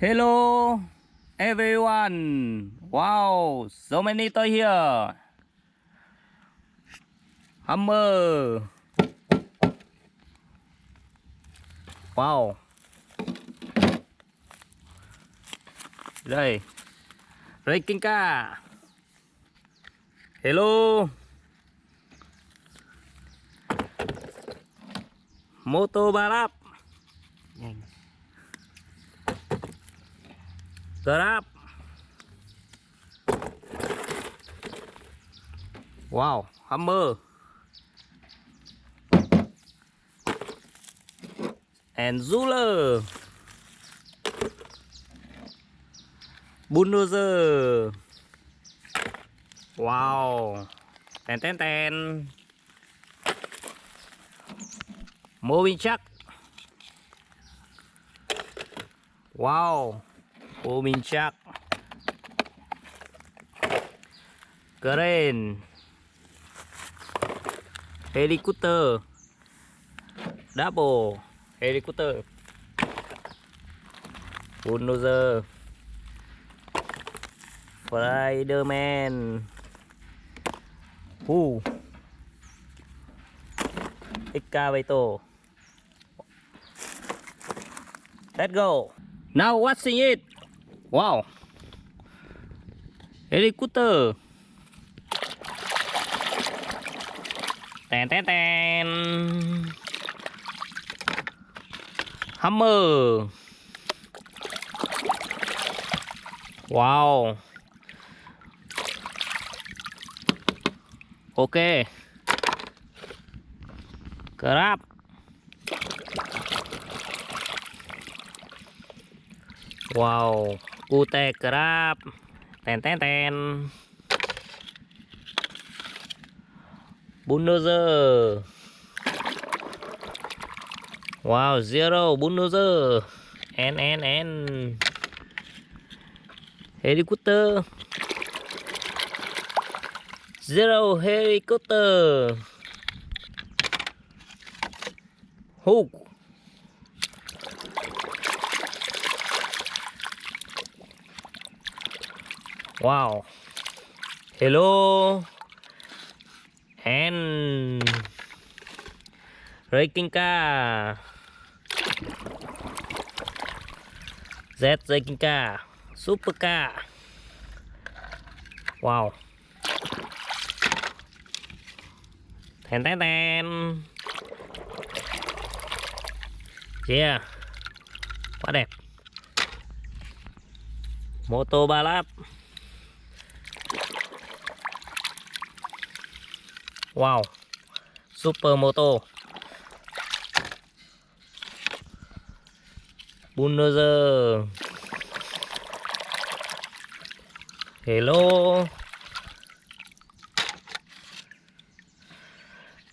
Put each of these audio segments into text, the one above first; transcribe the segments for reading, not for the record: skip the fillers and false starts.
Hello everyone. Wow, so many toy here. Hammer. Wow. Đây. Breaking car. Hello. Moto balap. Grab. Wow, Hammer. And Zula. Bulldozer. Wow. Ten. Moving truck. Wow. Moving truck. Crane. Helicopter. Double. Helicopter. Bulldozer. Spiderman. Excavator. Let's go. Now watching it. Wow. Helicopter. Ten. Hammer. Wow. Ok. Grab. Wow. Cute grab. Ten. Bulldozer. Wow, zero bulldozer. N. Helicopter. Zero helicopter. Hook. Wow. Hello. And Breaking car. Z Breaking car. Super car. Wow. Ten. Yeah. Quá đẹp. Moto balap. Wow. Super moto. Bulldozer. Hello.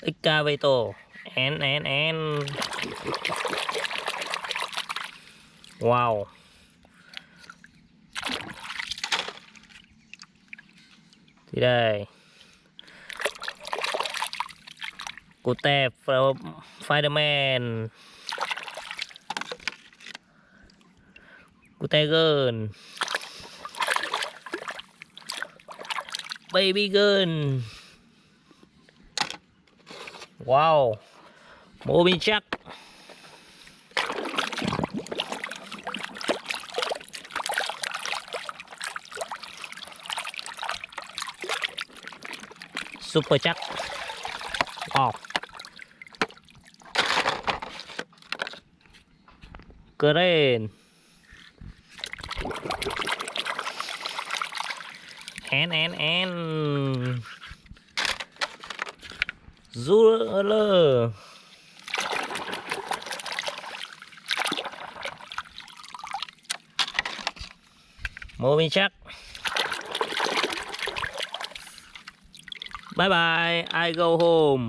Excavator. N. Wow. Thì đây. Cute Spiderman. Cute gun. Baby gun. Wow. Moving truck. Super truck. Wow. Crane. N. Zula. Moving truck. Bye bye. I go home.